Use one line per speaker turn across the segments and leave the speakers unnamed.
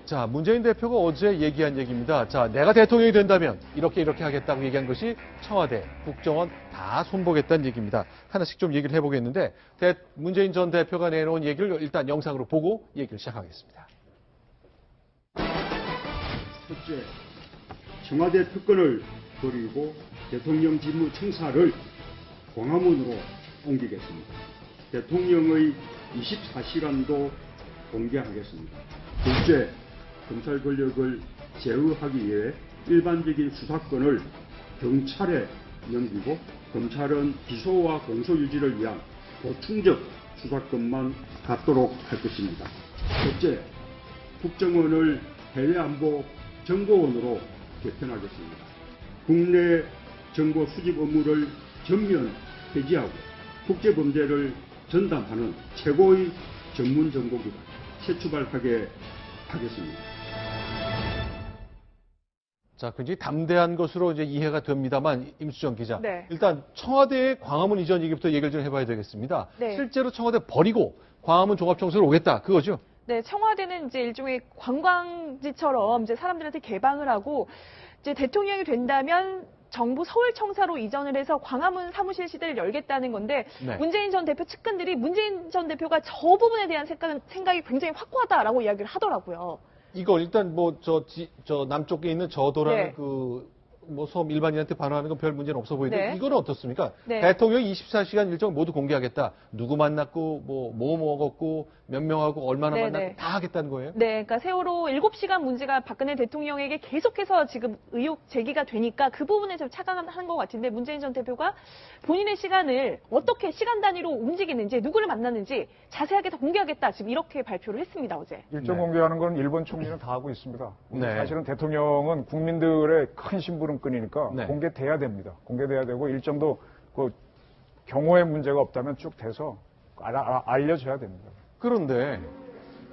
자, 문재인 대표가 어제 얘기한 얘기입니다. 자, 내가 대통령이 된다면 이렇게 하겠다고 얘기한 것이 청와대, 국정원 다 손보겠다는 얘기입니다. 하나씩 좀 얘기를 해보겠는데 문재인 전 대표가 내놓은 얘기를 일단 영상으로 보고 얘기를 시작하겠습니다.
첫째, 청와대 특권을 버리고 대통령 직무 청사를 광화문으로 옮기겠습니다. 대통령의 24시간도 공개하겠습니다. 둘째, 검찰 권력을 제어하기 위해 일반적인 수사권을 경찰에 넘기고 검찰은 기소와 공소 유지를 위한 보충적 수사권만 갖도록 할 것입니다. 셋째, 국정원을 해외안보 정보원으로 개편하겠습니다. 국내 정보 수집 업무를 전면 폐지하고 국제범죄를 전담하는 최고의 전문 정보기관 재추발하게 하겠습니다.
자, 굉장히 담대한 것으로 이제 이해가 됩니다만, 임수정 기자.
네.
일단 청와대의 광화문 이전 얘기부터 얘기를 좀 해봐야 되겠습니다.
네.
실제로 청와대 버리고 광화문 종합청소를 오겠다, 그거죠?
네, 청와대는 이제 일종의 관광지처럼 이제 사람들한테 개방을 하고 이제 대통령이 된다면 정부 서울청사로 이전을 해서 광화문 사무실 시대를 열겠다는 건데
네.
문재인 전 대표 측근들이 문재인 전 대표가 저 부분에 대한 생각이 굉장히 확고하다라고 이야기를 하더라고요.
이거 일단 저 남쪽에 있는 저도라는
네.
섬 일반인한테 반환하는 건 별 문제는 없어 보이는데
네.
이거는 어떻습니까?
네.
대통령이 24시간 일정 모두 공개하겠다. 누구 만났고 뭐 먹었고 몇 명하고 얼마나
네,
만났고
네.
다 하겠다는 거예요?
네, 그러니까 세월호 7시간 문제가 박근혜 대통령에게 계속해서 지금 의혹 제기가 되니까 그 부분에 좀 착각하는 것 같은데 문재인 전 대표가 본인의 시간을 어떻게 시간 단위로 움직이는지 누구를 만났는지 자세하게 다 공개하겠다 지금 이렇게 발표를 했습니다 어제.
일정
네.
공개하는 건 일본 총리는 다 하고 있습니다.
네.
사실은 대통령은 국민들의 큰 심부름꾼이니까
네.
공개돼야 됩니다. 공개돼야 되고 일정도 그 경호에 문제가 없다면 쭉 돼서 알려줘야 됩니다.
그런데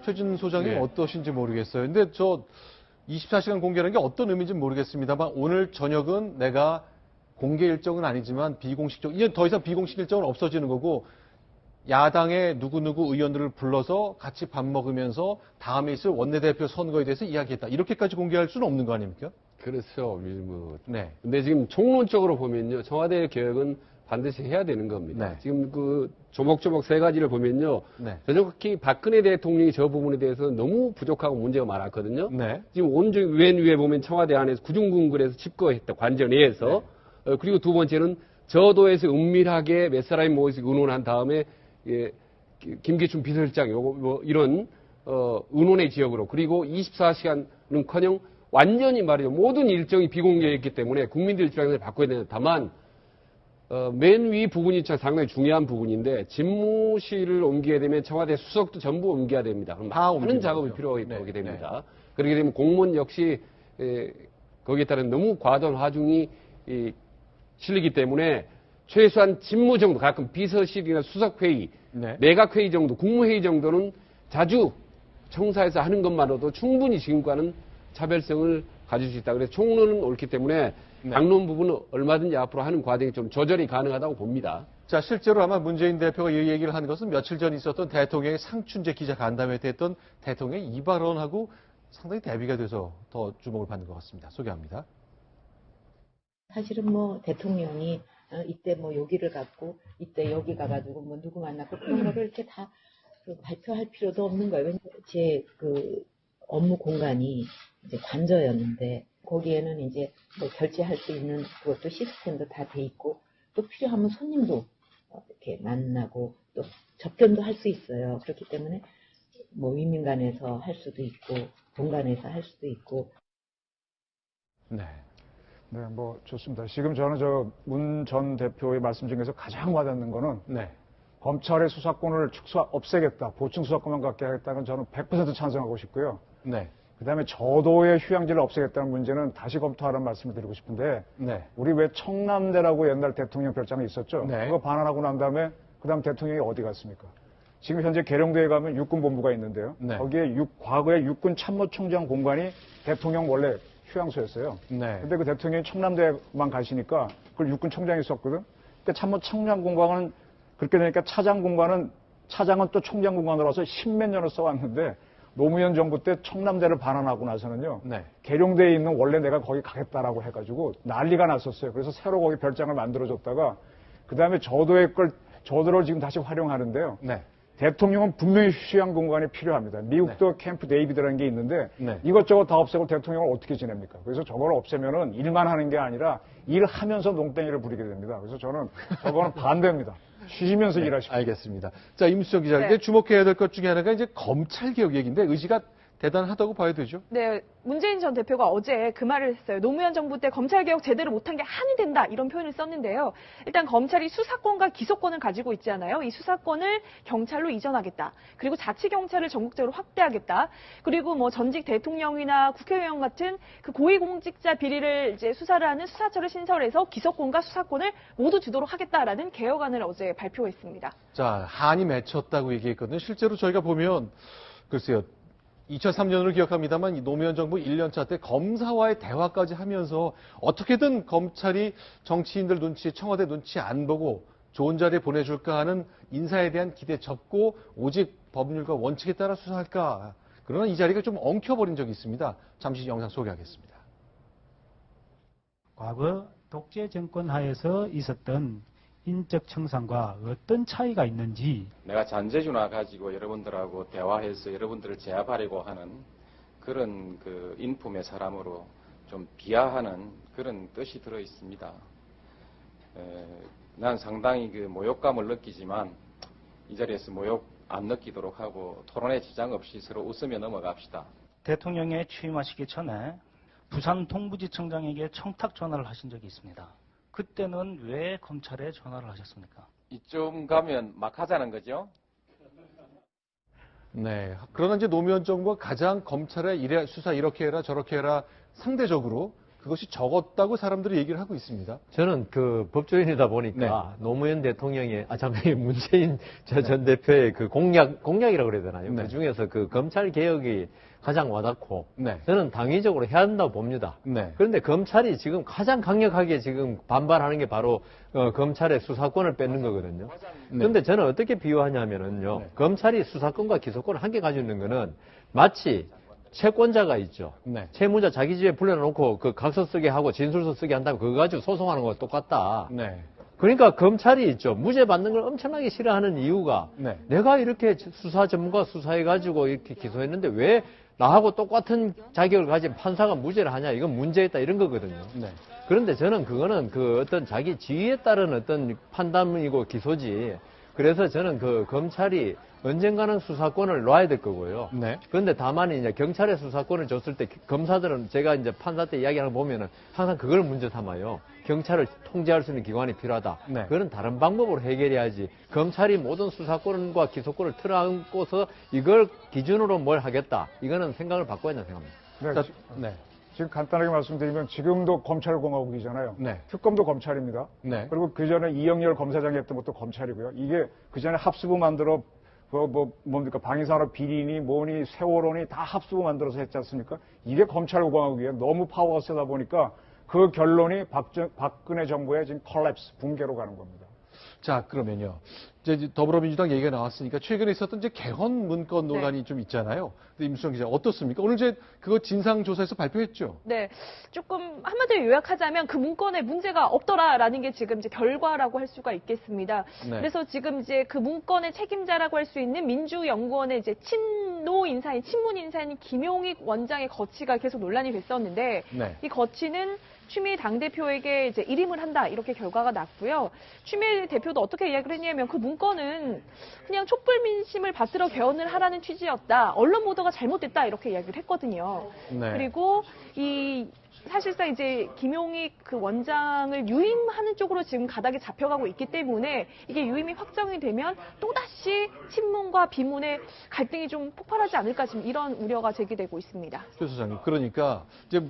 최진 소장님
네.
어떠신지 모르겠어요. 근데 저 24시간 공개라는 게 어떤 의미인지 모르겠습니다만 오늘 저녁은 내가 공개 일정은 아니지만 비공식적, 이제 더 이상 비공식 일정은 없어지는 거고 야당의 누구누구 의원들을 불러서 같이 밥 먹으면서 다음에 있을 원내대표 선거에 대해서 이야기했다. 이렇게까지 공개할 수는 없는 거 아닙니까?
그렇죠.
네.
근데 지금 총론적으로 보면요. 청와대 개혁은 반드시 해야 되는 겁니다.
네.
지금 그 조목조목 세 가지를 보면요.
네.
전적히 박근혜 대통령이 저 부분에 대해서 너무 부족하고 문제가 많았거든요.
네.
지금 온종일 맨 위에 보면 청와대 안에서 구중궁궐에서 집거했다. 관저 내에서. 그리고 두 번째는 저도에서 은밀하게 몇 사람이 모여서 의논한 다음에 김기춘 비서실장 이런 의논의 지역으로 그리고 24시간은커녕 완전히 말이죠. 모든 일정이 비공개했기 때문에 국민들 입장에서 바꿔야 되는 다만 맨 위 부분이 상당히 중요한 부분인데 집무실을 옮기게 되면 청와대 수석도 전부 옮겨야 됩니다. 그럼 많은 작업이 필요하게
네.
됩니다. 그렇게 되면 공무원 역시 거기에 따른 너무 과도한 하중이 실리기 때문에 최소한 집무 정도, 가끔 비서실이나 수석회의,
네.
내각회의 정도, 국무회의 정도는 자주 청사에서 하는 것만으로도 충분히 지금과는 차별성을 가질 수 있다. 그래서 총론은 옳기 때문에
네.
당론 부분은 얼마든지 앞으로 하는 과정이 좀 조절이 가능하다고 봅니다.
자, 실제로 아마 문재인 대표가 이 얘기를 한 것은 며칠 전 있었던 대통령의 상춘재 기자간담회 때 했던 대통령의 이 발언하고 상당히 대비가 돼서 더 주목을 받는 것 같습니다. 소개합니다.
사실은 뭐 대통령이 이때 뭐 여기를 갔고 이때 여기 가가지고 뭐 누구 만났고 그런 거를 이렇게 다 발표할 필요도 없는 거예요. 왜냐면 제 그 업무 공간이 이제 관저였는데 거기에는 이제 뭐 결제할 수 있는 그것도 시스템도 다 돼 있고 또 필요하면 손님도 이렇게 만나고 또 접견도 할 수 있어요. 그렇기 때문에 뭐 위민관에서 할 수도 있고 본관에서 할 수도 있고.
네.
네, 뭐 좋습니다. 지금 저는 문 전 대표의 말씀 중에서 가장 와닿는 거는
네.
검찰의 수사권을 없애겠다, 보충 수사권만 갖게 하겠다는 저는 100% 찬성하고 싶고요.
네.
그다음에 저도의 휴양지를 없애겠다는 문제는 다시 검토하라는 말씀을 드리고 싶은데
네.
우리 왜 청남대라고 옛날 대통령 별장이 있었죠?
네.
그거 반환하고 난 다음에 그다음 대통령이 어디 갔습니까? 지금 현재 계룡대에 가면 육군본부가 있는데요.
네.
거기에 과거에 육군 참모총장 공간이 대통령 원래 휴양소였어요.
네.
근데 그 대통령이 청남대만 가시니까 그걸 육군 총장이 썼거든. 그러니까 참모총장 공간은 그렇게 되니까 차장 공간은 차장은 또 총장 공간으로 와서 십몇 년을 써왔는데 노무현 정부 때 청남대를 반환하고 나서는요.
네.
계룡대에 있는 원래 내가 거기 가겠다라고 해가지고 난리가 났었어요. 그래서 새로 거기 별장을 만들어줬다가 그다음에 저도를 지금 다시 활용하는데요.
네.
대통령은 분명히 휴양 공간이 필요합니다. 미국도 캠프 데이비드라는 게 있는데
네.
이것저것 다 없애고 대통령을 어떻게 지냅니까? 그래서 저걸 없애면은 일만 하는 게 아니라 일하면서 농땡이를 부리게 됩니다. 그래서 저는 저거는 반대입니다. 쉬시면서 일하시고.
알겠습니다. 자, 임수정 기자,
네.
이제 주목해야 될 것 중에 하나가 이제 검찰 개혁 얘기인데 의지가 대단하다고 봐야 되죠.
네, 문재인 전 대표가 어제 그 말을 했어요. 노무현 정부 때 검찰개혁 제대로 못한 게 한이 된다 이런 표현을 썼는데요. 일단 검찰이 수사권과 기소권을 가지고 있잖아요. 이 수사권을 경찰로 이전하겠다. 그리고 자치경찰을 전국적으로 확대하겠다. 그리고 뭐 전직 대통령이나 국회의원 같은 그 고위공직자 비리를 이제 수사를 하는 수사처를 신설해서 기소권과 수사권을 모두 주도록 하겠다라는 개혁안을 어제 발표했습니다.
자, 한이 맺혔다고 얘기했거든요. 실제로 저희가 보면 글쎄요. 2003년을 기억합니다만 이 노무현 정부 1년차 때 검사와의 대화까지 하면서 어떻게든 검찰이 정치인들 눈치, 청와대 눈치 안 보고 좋은 자리에 보내줄까 하는 인사에 대한 기대 접고 오직 법률과 원칙에 따라 수사할까. 그러나 이 자리가 좀 엉켜버린 적이 있습니다. 잠시 영상 소개하겠습니다.
과거 독재 정권 하에서 있었던 인적 청산과 어떤 차이가 있는지
내가 잔재주나 가지고 여러분들하고 대화해서 여러분들을 제압하려고 하는 그런 그 인품의 사람으로 좀 비하하는 그런 뜻이 들어 있습니다. 난 상당히 그 모욕감을 느끼지만 이 자리에서 모욕 안 느끼도록 하고 토론에 지장 없이 서로 웃으며 넘어갑시다.
대통령에 취임하시기 전에 부산 동부지청장에게 청탁 전화를 하신 적이 있습니다. 그때는 왜 검찰에 전화를 하셨습니까?
이쯤 가면 막 하자는 거죠.
네. 그러나 이제 노무현 정부가 가장 검찰의 수사 이렇게 해라 저렇게 해라 상대적으로 그것이 적었다고 사람들이 얘기를 하고 있습니다.
저는 그 법조인이다 보니까 노무현 대통령의, 문재인 전 대표의 그 공약이라고 그래야 되나요?
네.
그 중에서 그 검찰 개혁이 가장 와닿고
네.
저는 당위적으로 해야 한다고 봅니다.
네.
그런데 검찰이 지금 가장 강력하게 지금 반발하는 게 바로 검찰의 수사권을 뺏는 거거든요.
네.
그런데 저는 어떻게 비유하냐면은요.
네.
검찰이 수사권과 기소권을 함께 가지고 있는 거는 마치 채권자가 있죠.
네.
채무자 자기 집에 불러놓고 그 각서 쓰게 하고 진술서 쓰게 한다면 그거 가지고 소송하는 거와 똑같다.
네.
그러니까 검찰이 있죠. 무죄 받는 걸 엄청나게 싫어하는 이유가
네.
내가 이렇게 수사 전문가 수사해가지고 이렇게 기소했는데 왜 나하고 똑같은 자격을 가진 판사가 무죄를 하냐. 이건 문제있다 이런 거거든요.
네.
그런데 저는 그거는 그 어떤 자기 지위에 따른 어떤 판단이고 기소지. 그래서 저는 그 검찰이 언젠가는 수사권을 놔야 될 거고요.
네.
그런데 다만 이제 경찰에 수사권을 줬을 때 검사들은 제가 이제 판사 때 이야기하는 거 보면은 항상 그걸 문제 삼아요. 경찰을 통제할 수 있는 기관이 필요하다.
네.
그거는 다른 방법으로 해결해야지. 검찰이 모든 수사권과 기소권을 틀어안고서 이걸 기준으로 뭘 하겠다. 이거는 생각을 바꿔야 된다고 생각합니다.
네,
네.
지금 간단하게 말씀드리면 지금도 검찰공화국이잖아요.
네.
특검도 검찰입니다.
네.
그리고 그 전에 이영렬 검사장이 했던 것도 검찰이고요. 이게 그 전에 합수부 만들어 뭡니까 방위산업 비리니 뭐니 세월호니 다 합수부 만들어서 했지 않습니까? 이게 검찰공화국이에요. 너무 파워가 세다 보니까 그 결론이 박근혜 정부의 지금 컬랩스 붕괴로 가는 겁니다.
자, 그러면요. 이제 더불어민주당 얘기가 나왔으니까 최근에 있었던 이제 개헌 문건 논란이 좀 있잖아요. 근데 임수정 기자 어떻습니까? 오늘 이제 그거 진상조사에서 발표했죠.
네, 조금 한마디로 요약하자면 그 문건에 문제가 없더라라는 게 지금 이제 결과라고 할 수가 있겠습니다.
네.
그래서 지금 이제 그 문건의 책임자라고 할 수 있는 민주연구원의 이제 친문 인사인 김용익 원장의 거취가 계속 논란이 됐었는데
네.
이 거취는 추미애 당대표에게 이제 일임을 한다 이렇게 결과가 났고요. 추미애 대표도 어떻게 이야기를 했냐면 그 문건은 그냥 촛불 민심을 받들어 개헌을 하라는 취지였다. 언론 보도가 잘못됐다 이렇게 이야기를 했거든요.
네.
그리고 이 사실상 이제 김용익 그 원장을 유임하는 쪽으로 지금 가닥이 잡혀가고 있기 때문에 이게 유임이 확정이 되면 또다시 친문과 비문의 갈등이 좀 폭발하지 않을까 지금 이런 우려가 제기되고 있습니다.
최 소장님, 그러니까 이제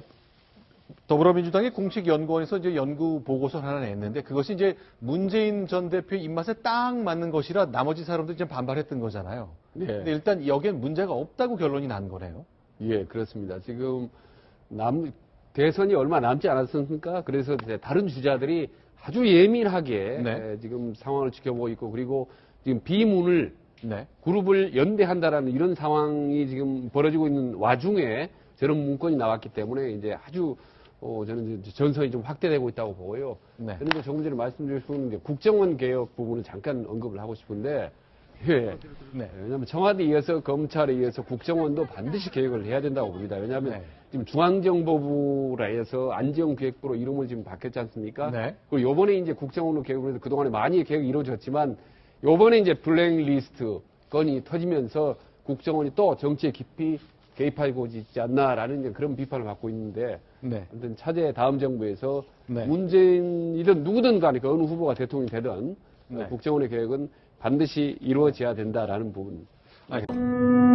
더불어민주당의 공식 연구원에서 이제 연구 보고서를 하나 냈는데 그것이 이제 문재인 전 대표의 입맛에 딱 맞는 것이라 나머지 사람들이 좀 반발했던 거잖아요.
네.
근데 일단 여기엔 문제가 없다고 결론이 난 거네요.
예, 그렇습니다. 지금 대선이 얼마 남지 않았습니까? 그래서 이제 다른 주자들이 아주 예민하게
네.
지금 상황을 지켜보고 있고 그리고 지금 비문을
네.
그룹을 연대한다라는 이런 상황이 지금 벌어지고 있는 와중에 저런 문건이 나왔기 때문에 이제 아주 저는 이제 전선이 좀 확대되고 있다고 보고요.
네.
그런데 조금 전에 말씀드린 이제 국정원 개혁 부분은 잠깐 언급을 하고 싶은데, 예.
네.
왜냐하면 청와대에 이어서 검찰에 이어서 국정원도 반드시 개혁을 해야 된다고 봅니다. 왜냐하면
네.
지금 중앙정보부라 해서 안전기획부로 이름을 지금 바뀌었지 않습니까?
네.
그리고 요번에 이제 국정원으로 개혁을 해서 그동안에 많이 개혁이 이루어졌지만 요번에 이제 블랙리스트 건이 터지면서 국정원이 또 정치에 깊이 개입하고 있지 않나라는 이제 그런 비판을 받고 있는데,
네.
아무튼 차제 다음 정부에서
네.
문재인이든 누구든 간에 그 어느 후보가 대통령이 되든
네.
국정원의 개혁은 반드시 이루어져야 된다라는 부분.
알겠습니다.